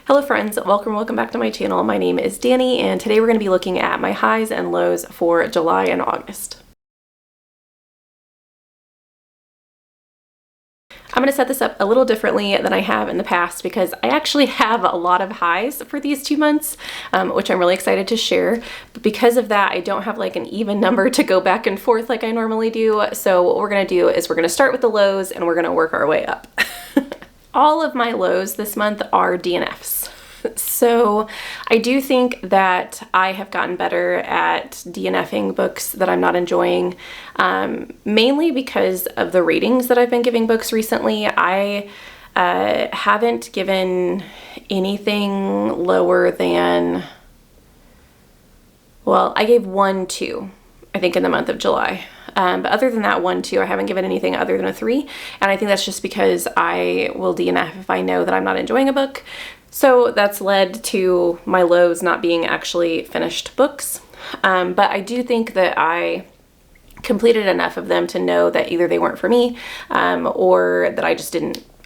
Hello friends, welcome back to my channel. My name is Danny and today we're going to be looking at my highs and lows for July and August. I'm going to set this up a little differently than I have in the past because I actually have a lot of highs for these 2 months, which I'm really excited to share. But because of that, I don't have like an even number to go back and forth like I normally do. So what we're going to do is we're going to start with the lows and we're going to work our way up. All of my lows this month are DNFs. So I do think that I have gotten better at DNFing books that I'm not enjoying, mainly because of the ratings that I've been giving books recently. I haven't given anything lower than, well, I gave 1 2, I think, in the month of July. But other than that 1 2, I haven't given anything other than a 3. And I think that's just because I will DNF if I know that I'm not enjoying a book. So that's led to my lows not being actually finished books. But I do think that I completed enough of them to know that either they weren't for me, or that I just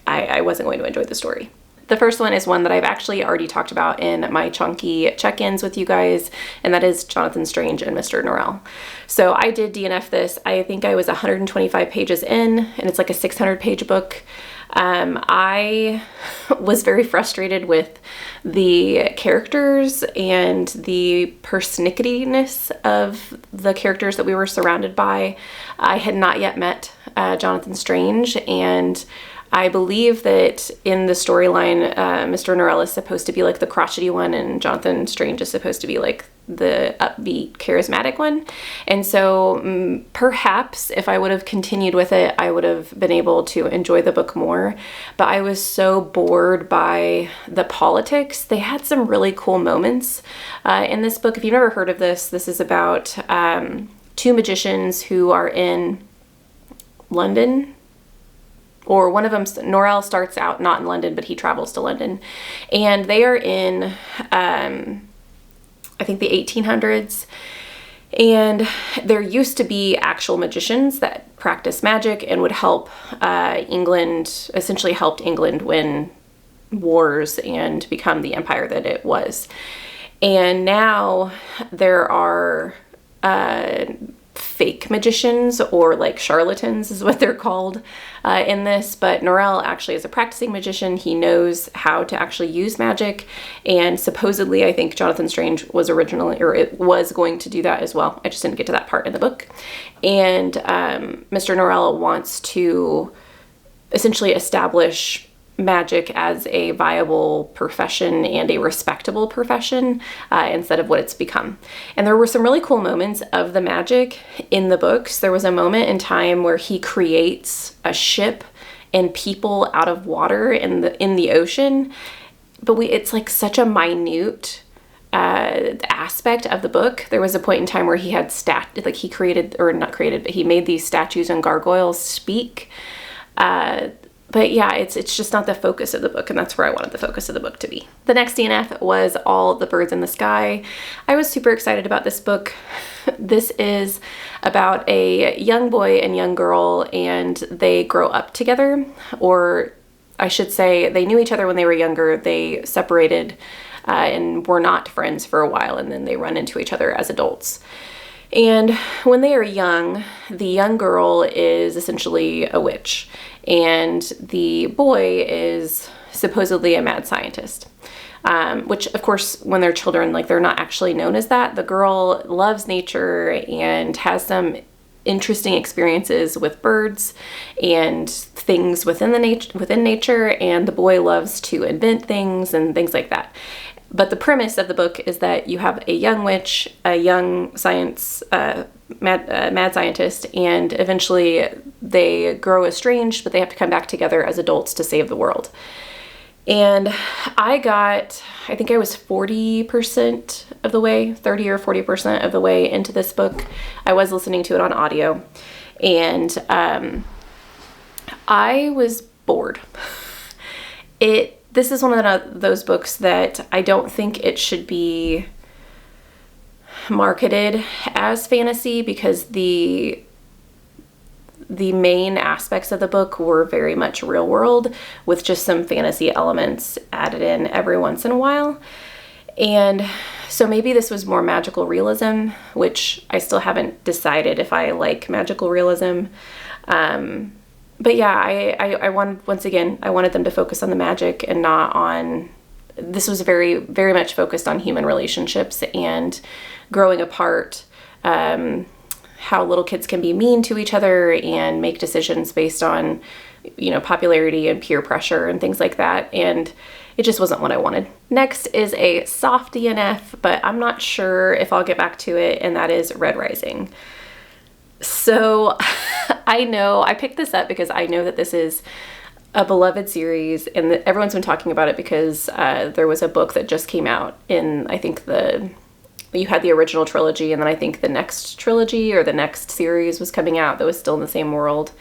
I wasn't going to enjoy the story. The first one is one that I've actually already talked about in my chunky check-ins with you guys, and that is Jonathan Strange and Mr. Norrell. So I did DNF this. I think I was 125 pages in, and it's like a 600-page book. I was very frustrated with the characters and the persnicketyness of the characters that we were surrounded by. I had not yet met Jonathan Strange, and I believe that in the storyline, Mr. Norrell is supposed to be like the crotchety one and Jonathan Strange is supposed to be like the upbeat, charismatic one. And so perhaps if I would have continued with it, I would have been able to enjoy the book more. But I was so bored by the politics. They had some really cool moments in this book. If you've never heard of this, this is about 2 magicians who are in London. Or one of them, Norrell, starts out not in London, but he travels to London. And they are in, I think, the 1800s. And there used to be actual magicians that practiced magic and would help England, essentially helped England win wars and become the empire that it was. And now there are fake magicians, or like charlatans is what they're called in this, but Norrell actually is a practicing magician. He knows how to actually use magic, and supposedly I think Jonathan Strange was originally, or it was going to do that as well. I just didn't get to that part in the book. And Mr. Norrell wants to essentially establish magic as a viable profession and a respectable profession instead of what it's become. And there were some really cool moments of the magic in the books. There was a moment in time where he creates a ship and people out of water in the ocean, but it's like such a minute aspect of the book. There was a point in time where he had he created, or not created, but he made these statues and gargoyles speak. But yeah, it's just not the focus of the book, and that's where I wanted the focus of the book to be. The next DNF was All the Birds in the Sky. I was super excited about this book. This is about a young boy and young girl, and they grow up together, or I should say they knew each other when they were younger. They separated and were not friends for a while, and then they run into each other as adults. And when they are young, the young girl is essentially a witch, and the boy is supposedly a mad scientist. Which, of course, when they're children, like, they're not actually known as that. The girl loves nature and has some interesting experiences with birds and things within nature, and the boy loves to invent things and things like that. But the premise of the book is that you have a young witch, a young mad scientist, and eventually they grow estranged, but they have to come back together as adults to save the world. And I think I was 40% of the way, 30 or 40% of the way into this book. I was listening to it on audio, and I was bored. This is one of those books that I don't think it should be marketed as fantasy, because the the main aspects of the book were very much real world with just some fantasy elements added in every once in a while. And so maybe this was more magical realism, which I still haven't decided if I like magical realism. But yeah, I wanted, once again, I wanted them to focus on the magic and not on, this was very, very much focused on human relationships and growing apart, how little kids can be mean to each other and make decisions based on, you know, popularity and peer pressure and things like that. And it just wasn't what I wanted. Next is a soft DNF, but I'm not sure if I'll get back to it, and that is Red Rising. So I know I picked this up because I know that this is a beloved series, and everyone's been talking about it because there was a book that just came out in, I think you had the original trilogy, and then I think the next trilogy or the next series was coming out that was still in the same world.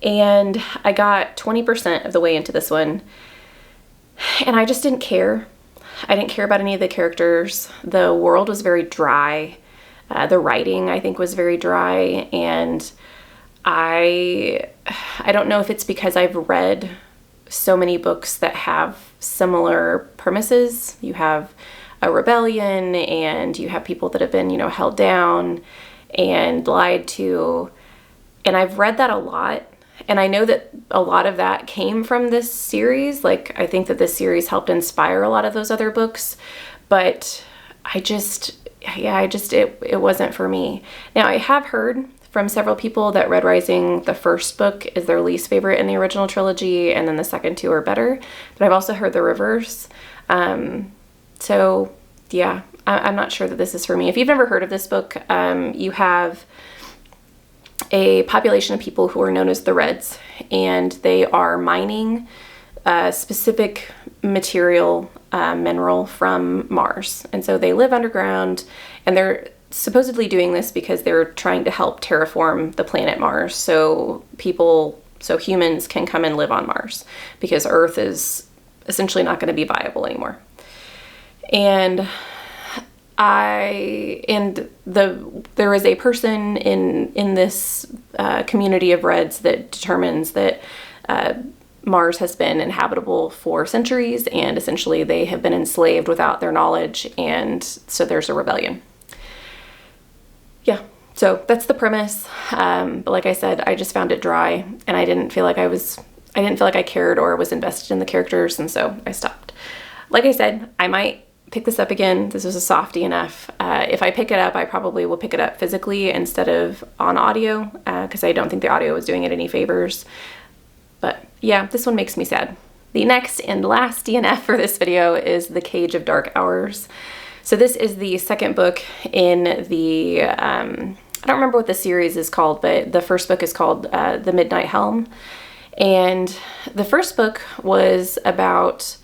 And I got 20% of the way into this one, and I just didn't care. I didn't care about any of the characters. The world was very dry. The writing, I think, was very dry, and I don't know if it's because I've read so many books that have similar premises. You have a rebellion, and you have people that have been, you know, held down and lied to, and I've read that a lot. And I know that a lot of that came from this series. Like, I think that this series helped inspire a lot of those other books, but it wasn't for me. Now, I have heard from several people that Red Rising, the first book, is their least favorite in the original trilogy, and then the second two are better. But I've also heard the reverse. So yeah, I'm not sure that this is for me. If you've never heard of this book, you have a population of people who are known as the Reds, and they are mining specific material, mineral from Mars. And so they live underground, and they're supposedly doing this because they're trying to help terraform the planet Mars so humans can come and live on Mars, because Earth is essentially not going to be viable anymore. And there is a person in this community of Reds that determines that Mars has been inhabitable for centuries, and essentially they have been enslaved without their knowledge, and so there's a rebellion. Yeah, so that's the premise. But like I said, I just found it dry, and I didn't feel like I cared or was invested in the characters, and so I stopped. Like I said, I might pick this up again. This was a soft DNF. If I pick it up, I probably will pick it up physically instead of on audio, because I don't think the audio was doing it any favors. But yeah, this one makes me sad. The next and last DNF for this video is The Cage of Dark Hours. So this is the second book in the, I don't remember what the series is called, but the first book is called The Midnight Helm. And the first book was about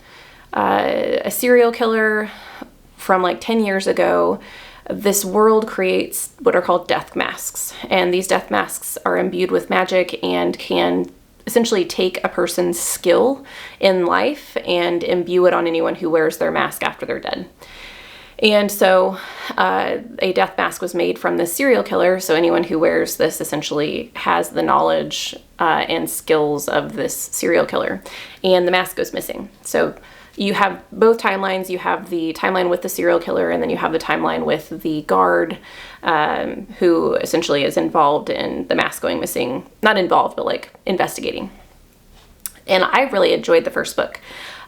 a serial killer from like 10 years ago. This world creates what are called death masks, and these death masks are imbued with magic and can essentially take a person's skill in life and imbue it on anyone who wears their mask after they're dead. And so a death mask was made from this serial killer, so anyone who wears this essentially has the knowledge and skills of this serial killer, and the mask goes missing. So you have both timelines. You have the timeline with the serial killer, and then you have the timeline with the guard who essentially is involved in the mask going missing. Not involved, but like investigating. And I really enjoyed the first book.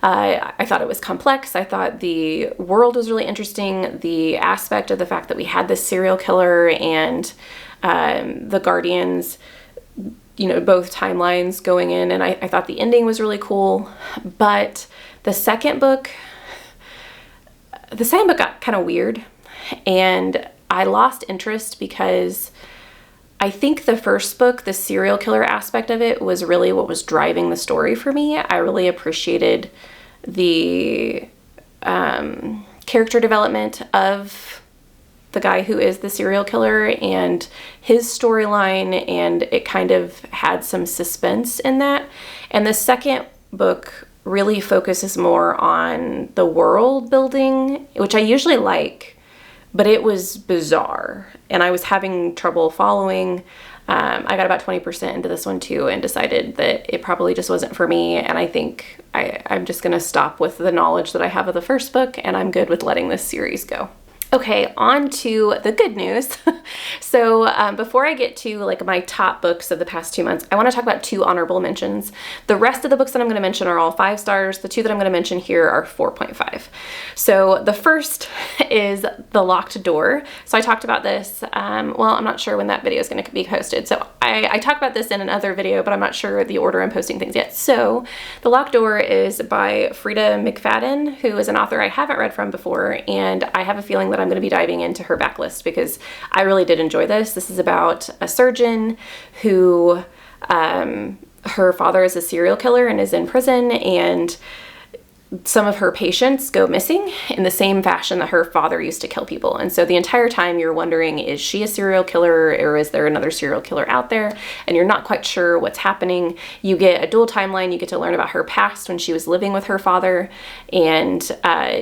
I thought it was complex. I thought the world was really interesting. The aspect of the fact that we had this serial killer and the guardians, you know, both timelines going in, and I thought the ending was really cool. But the second book got kind of weird, and I lost interest because I think the first book, the serial killer aspect of it, was really what was driving the story for me. I really appreciated the character development of the guy who is the serial killer and his storyline, and it kind of had some suspense in that. And the second book really focuses more on the world building, which I usually like, but it was bizarre, and I was having trouble following. I got about 20% into this one too and decided that it probably just wasn't for me. And I think I'm just going to stop with the knowledge that I have of the first book, and I'm good with letting this series go. Okay, on to the good news. So before I get to like my top books of the past 2 months, I want to talk about 2 honorable mentions. The rest of the books that I'm going to mention are all 5 stars. The 2 that I'm going to mention here are 4.5. So the first is The Locked Door. So I talked about this. Well, I'm not sure when that video is going to be posted. So I talked about this in another video, but I'm not sure the order I'm posting things yet. So The Locked Door is by Freida McFadden, who is an author I haven't read from before, and I have a feeling that I'm going to be diving into her backlist because I really did enjoy this. This is about a surgeon who, her father is a serial killer and is in prison, and some of her patients go missing in the same fashion that her father used to kill people. And so the entire time you're wondering, is she a serial killer or is there another serial killer out there? And you're not quite sure what's happening. You get a dual timeline. You get to learn about her past when she was living with her father. And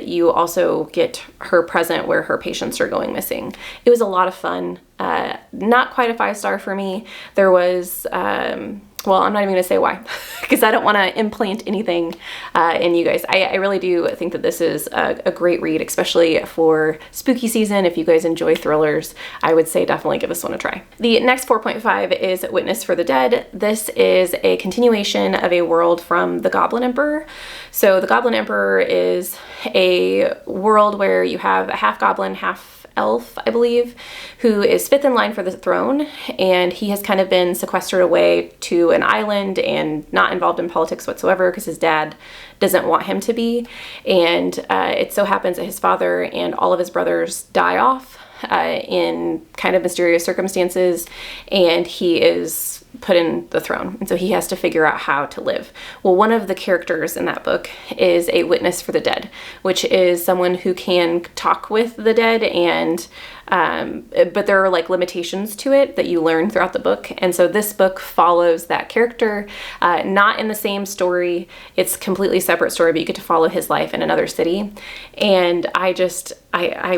you also get her present where her patients are going missing. It was a lot of fun. Not quite a 5-star for me. There was, well, I'm not even going to say why, because I don't want to implant anything in you guys. I really do think that this is a great read, especially for spooky season. If you guys enjoy thrillers, I would say definitely give this one a try. The next 4.5 is Witness for the Dead. This is a continuation of a world from the Goblin Emperor. So the Goblin Emperor is a world where you have a half goblin, half elf, I believe, who is 5th in line for the throne, and he has kind of been sequestered away to an island and not involved in politics whatsoever because his dad doesn't want him to be. And it so happens that his father and all of his brothers die off in kind of mysterious circumstances, and he is put in the throne, and so he has to figure out how to live. Well, one of the characters in that book is a witness for the dead, which is someone who can talk with the dead, and but there are like limitations to it that you learn throughout the book. And so this book follows that character, not in the same story. It's a completely separate story, but you get to follow his life in another city. And I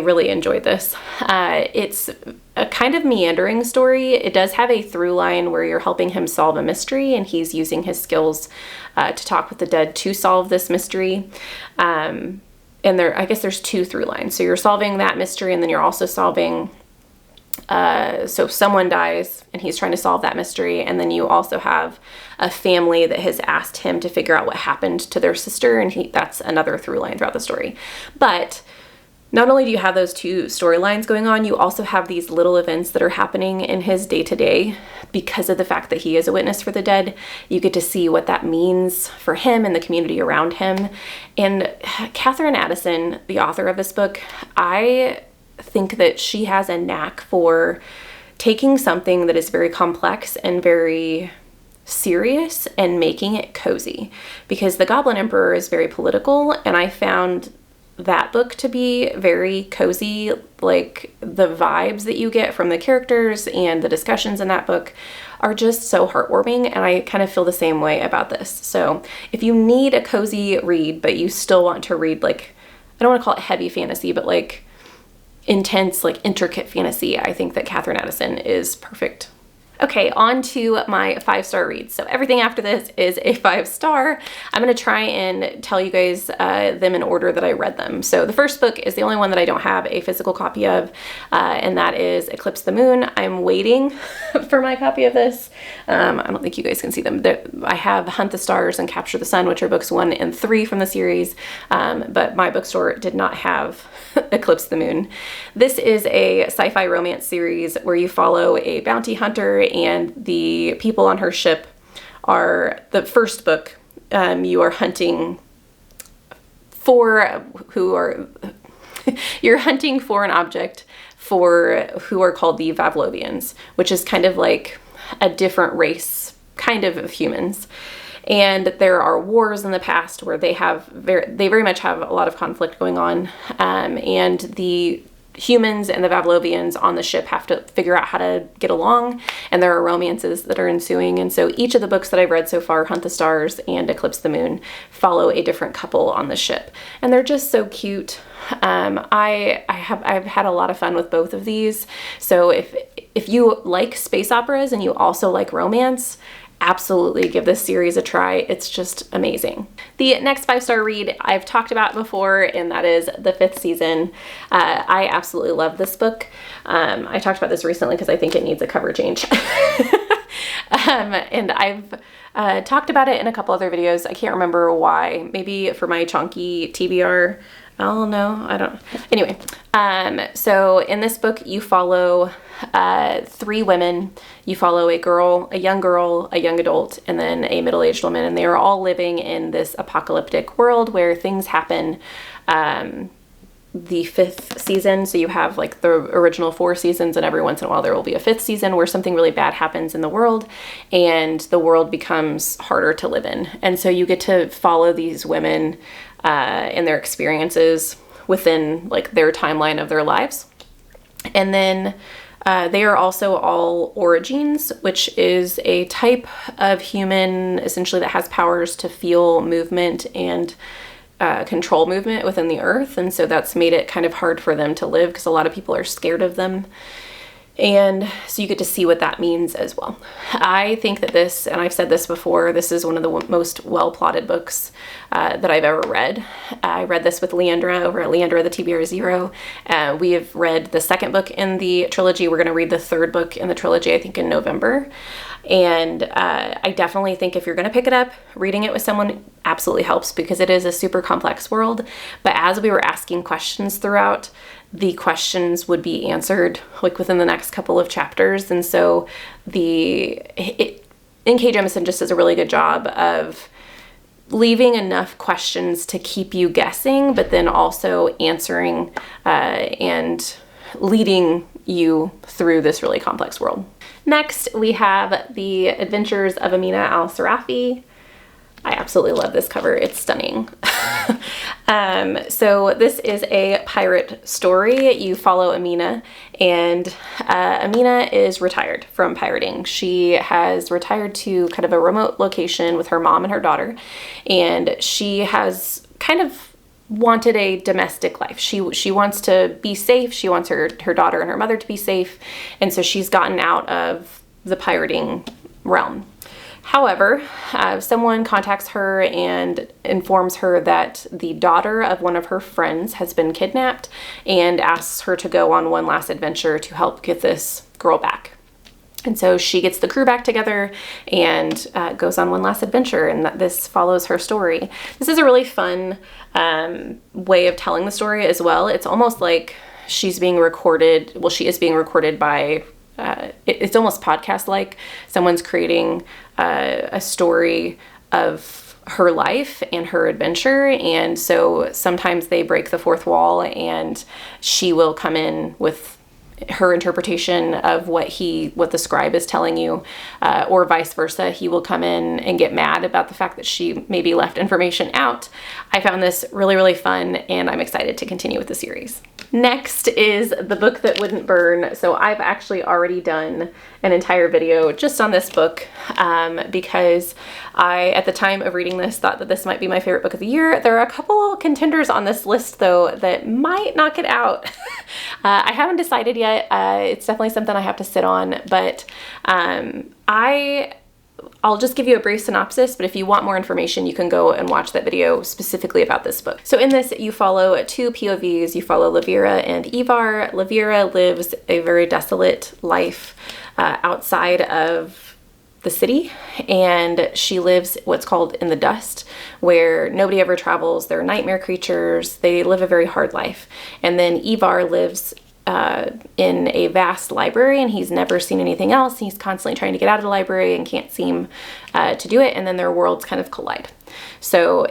really enjoyed this. It's a kind of meandering story. It does have a through line where you're helping him solve a mystery, and he's using his skills to talk with the dead to solve this mystery. And I guess there's 2 through lines. So you're solving that mystery, and then you're also solving, so someone dies and he's trying to solve that mystery. And then you also have a family that has asked him to figure out what happened to their sister. And that's another through line throughout the story. But not only do you have those 2 storylines going on, you also have these little events that are happening in his day-to-day because of the fact that he is a witness for the dead. You get to see what that means for him and the community around him. And Katherine Addison, the author of this book, I think that she has a knack for taking something that is very complex and very serious and making it cozy. Because The Goblin Emperor is very political, and I found that book to be very cozy. Like, the vibes that you get from the characters and the discussions in that book are just so heartwarming, and I kind of feel the same way about this. So if you need a cozy read, but you still want to read, like, I don't want to call it heavy fantasy, but like intense, like intricate fantasy, I think that Katherine Addison is perfect. Okay, on to my 5-star reads. So everything after this is a 5-star. I'm going to try and tell you guys them in order that I read them. So the first book is the only one that I don't have a physical copy of, and that is Eclipse the Moon. I'm waiting for my copy of this. I don't think you guys can see them. I have Hunt the Stars and Capture the Sun, which are books 1 and 3 from the series, but my bookstore did not have Eclipse the Moon. This is a sci-fi romance series where you follow a bounty hunter, and the people on her ship are, the first book, you are hunting for, you're hunting for an object who are called the Pavlovians, which is kind of like a different race, kind of humans. And there are wars in the past where they very much have a lot of conflict going on, and the humans and the Pavlovians on the ship have to figure out how to get along, and there are romances that are ensuing. And so each of the books that I've read so far, Hunt the Stars and Eclipse the Moon, follow a different couple on the ship, and they're just so cute. I've had a lot of fun with both of these. So if if you like space operas and you also like romance, absolutely give this series a try. It's just amazing. The next 5-star read I've talked about before, and that is the 5th season. I absolutely love this book. I talked about this recently because I think it needs a cover change. And I've talked about it in a couple other videos. I can't remember why. Maybe for my chonky TBR. Oh no, I don't. Anyway, so in this book you follow 3 women. You follow a young girl, a young adult, and then a middle-aged woman, and they are all living in this apocalyptic world where things happen. The 5th season, so you have like the original 4 seasons, and every once in a while there will be a 5th season where something really bad happens in the world and the world becomes harder to live in. And so you get to follow these women and their experiences within like their timeline of their lives. And then they are also all origines, which is a type of human essentially that has powers to feel movement and control movement within the earth. And so that's made it kind of hard for them to live because a lot of people are scared of them. And so you get to see what that means as well. I think that this, and I've said this before, this is one of the most well-plotted books that I've ever read. I read this with Leandra over at Leandra the TBR Zero. We have read the 2nd book in the trilogy. We're going to read the 3rd book in the trilogy, I think, in November. And I definitely think if you're going to pick it up, reading it with someone absolutely helps because it is a super complex world. But as we were asking questions throughout, the questions would be answered like within the next couple of chapters. And so N.K. Jemisin just does a really good job of leaving enough questions to keep you guessing, but then also answering and leading you through this really complex world. Next, we have The Adventures of Amina Al-Sarafi. I absolutely love this cover. It's stunning. So this is a pirate story. You follow Amina, and Amina is retired from pirating. She has retired to kind of a remote location with her mom and her daughter, and she has kind of wanted a domestic life. She wants to be safe. She wants her daughter and her mother to be safe, and so she's gotten out of the pirating realm. However, someone contacts her and informs her that the daughter of one of her friends has been kidnapped and asks her to go on one last adventure to help get this girl back. And so she gets the crew back together and goes on one last adventure, and this follows her story. This is a really fun way of telling the story as well. It's almost like she's being recorded. Well, she is being recorded by it's almost podcast-like. Someone's creating a story of her life and her adventure, and so sometimes they break the 4th wall and she will come in with her interpretation of what the scribe is telling you, or vice versa. He will come in and get mad about the fact that she maybe left information out. I found this really, really fun, and I'm excited to continue with the series. Next is The Book That Wouldn't Burn. So I've actually already done an entire video just on this book because I, at the time of reading this, thought that this might be my favorite book of the year. There are a couple contenders on this list, though, that might knock it out. I haven't decided yet. It's definitely something I have to sit on, but I'll just give you a brief synopsis, but if you want more information, you can go and watch that video specifically about this book. So in this, you follow 2 POVs. You follow Lavira and Ivar. Lavira lives a very desolate life outside of the city, and she lives what's called in the dust, where nobody ever travels. They're nightmare creatures. They live a very hard life. And then Ivar lives in a vast library, and he's never seen anything else. He's constantly trying to get out of the library and can't seem to do it, and then their worlds kind of collide. So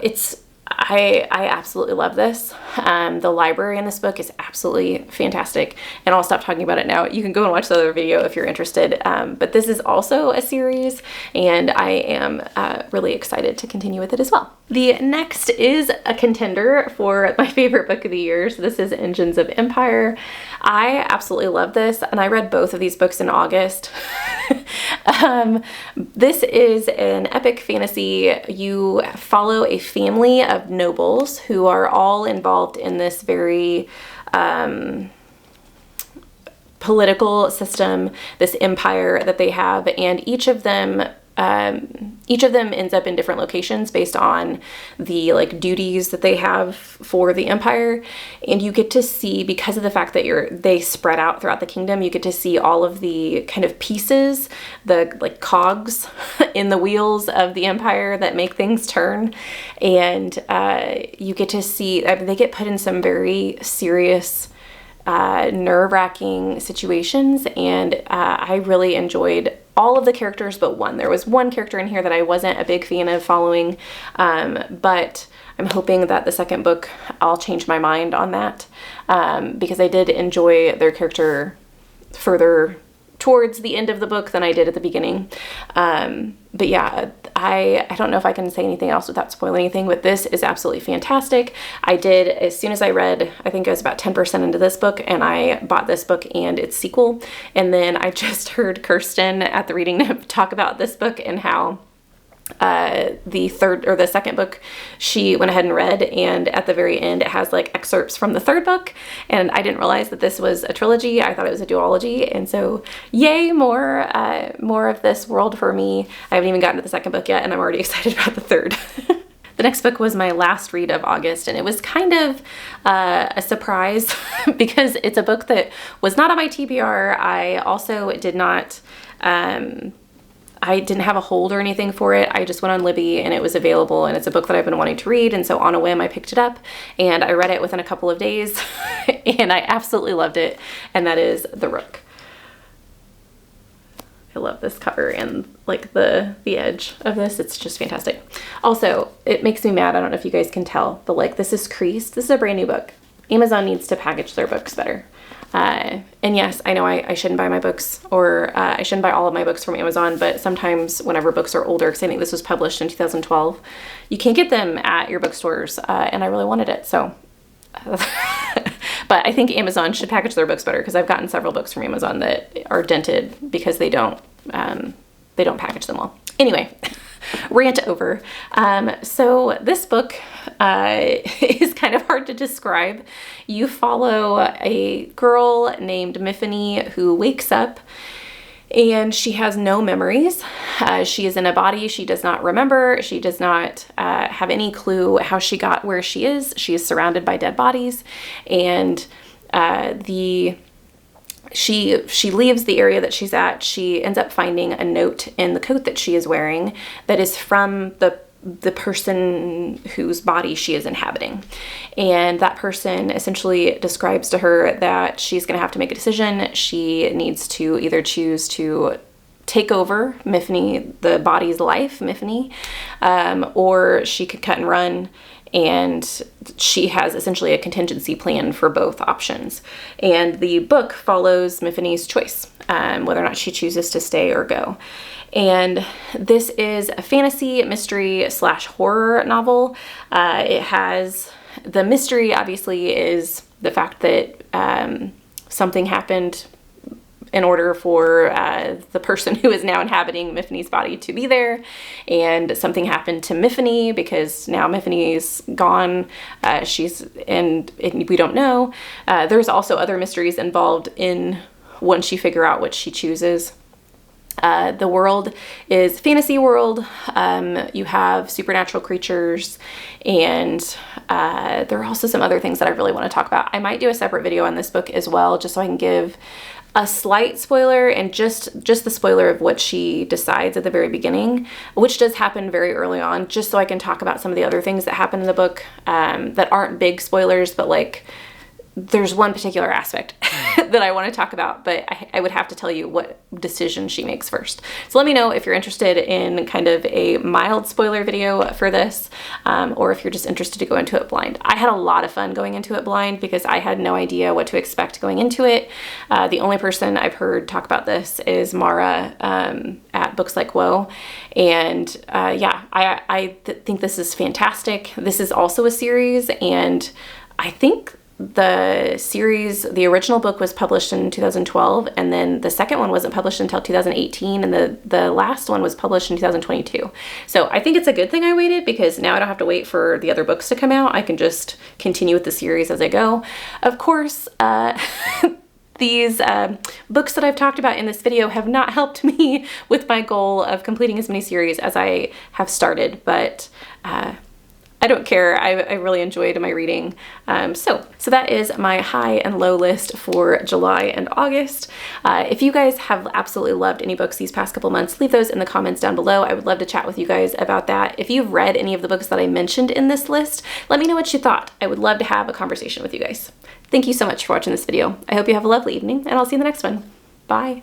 I absolutely love this. The library in this book is absolutely fantastic, and I'll stop talking about it now. You can go and watch the other video if you're interested, but this is also a series, and I am really excited to continue with it as well. The next is a contender for my favorite book of the year. So this is Engines of Empire. I absolutely love this, and I read both of these books in August. This is an epic fantasy. You follow a family of nobles who are all involved in this very political system, this empire that they have, and each of them ends up in different locations based on the like duties that they have for the empire. And you get to see, because of the fact that they spread out throughout the kingdom, you get to see all of the kind of pieces, the like cogs in the wheels of the empire that make things turn. And you get to see, they get put in some very serious, nerve-wracking situations, and I really enjoyed all of the characters but one. There was one character in here that I wasn't a big fan of following, but I'm hoping that the second book I'll change my mind on that, because I did enjoy their character further towards the end of the book than I did at the beginning. But yeah, I don't know if I can say anything else without spoiling anything, but this is absolutely fantastic. I did, as soon as I read, I think I was about 10% into this book, and I bought this book and its sequel. And then I just heard Kirsten at the Reading Nook talk about this book and how the second book she went ahead and read, and at the very end it has like excerpts from the third book, and I didn't realize that this was a trilogy. I thought it was a duology, and so yay, more of this world for me. I haven't even gotten to the second book yet, and I'm already excited about the third. The next book was my last read of August, and it was kind of a surprise because it's a book that was not on my TBR. I also did not I didn't have a hold or anything for it. I just went on Libby and it was available, and it's a book that I've been wanting to read, and so on a whim I picked it up and I read it within a couple of days and I absolutely loved it, and that is The Rook. I love this cover and like the edge of this. It's just fantastic. Also, it makes me mad. I don't know if you guys can tell, but like this is creased. This is a brand new book. Amazon needs to package their books better. And yes, I know I shouldn't buy my books, or I shouldn't buy all of my books from Amazon, but sometimes whenever books are older, because I think this was published in 2012, you can't get them at your bookstores, and I really wanted it, so. But I think Amazon should package their books better, because I've gotten several books from Amazon that are dented because they don't package them well. Anyway. Rant over. So this book is kind of hard to describe. You follow a girl named Miffany who wakes up and she has no memories. She is in a body she does not remember. She does not have any clue how she got where she is. She is surrounded by dead bodies, and she leaves the area that she's at. She ends up finding a note in the coat that she is wearing that is from the person whose body she is inhabiting. And that person essentially describes to her that she's going to have to make a decision. She needs to either choose to take over Miffany, the body's life, Miffany, or she could cut and run. And she has essentially a contingency plan for both options. And the book follows Miffany's choice, whether or not she chooses to stay or go. And this is a fantasy, mystery / horror novel. It has, the mystery obviously is the fact that something happened in order for the person who is now inhabiting Miffany's body to be there, and something happened to Miffany because now Miffany's gone. And we don't know. There's also other mysteries involved in once you figure out what she chooses. The world is fantasy world. You have supernatural creatures, and there are also some other things that I really want to talk about. I might do a separate video on this book as well, just so I can give a slight spoiler and just the spoiler of what she decides at the very beginning, which does happen very early on, just so I can talk about some of the other things that happen in the book that aren't big spoilers, but like there's one particular aspect that I want to talk about, but I would have to tell you what decision she makes first. So let me know if you're interested in kind of a mild spoiler video for this, or if you're just interested to go into it blind. I had a lot of fun going into it blind because I had no idea what to expect going into it. The only person I've heard talk about this is Mara at Books Like Whoa. And yeah, I think this is fantastic. This is also a series, and I think the series, the original book was published in 2012, and then the second one wasn't published until 2018, and the last one was published in 2022. So I think it's a good thing I waited, because now I don't have to wait for the other books to come out. I can just continue with the series as I go. Of course, These books that I've talked about in this video have not helped me with my goal of completing as many series as I have started, but I don't care. I really enjoyed my reading. So that is my high and low list for July and August. If you guys have absolutely loved any books these past couple months, leave those in the comments down below. I would love to chat with you guys about that. If you've read any of the books that I mentioned in this list, let me know what you thought. I would love to have a conversation with you guys. Thank you so much for watching this video. I hope you have a lovely evening, and I'll see you in the next one. Bye.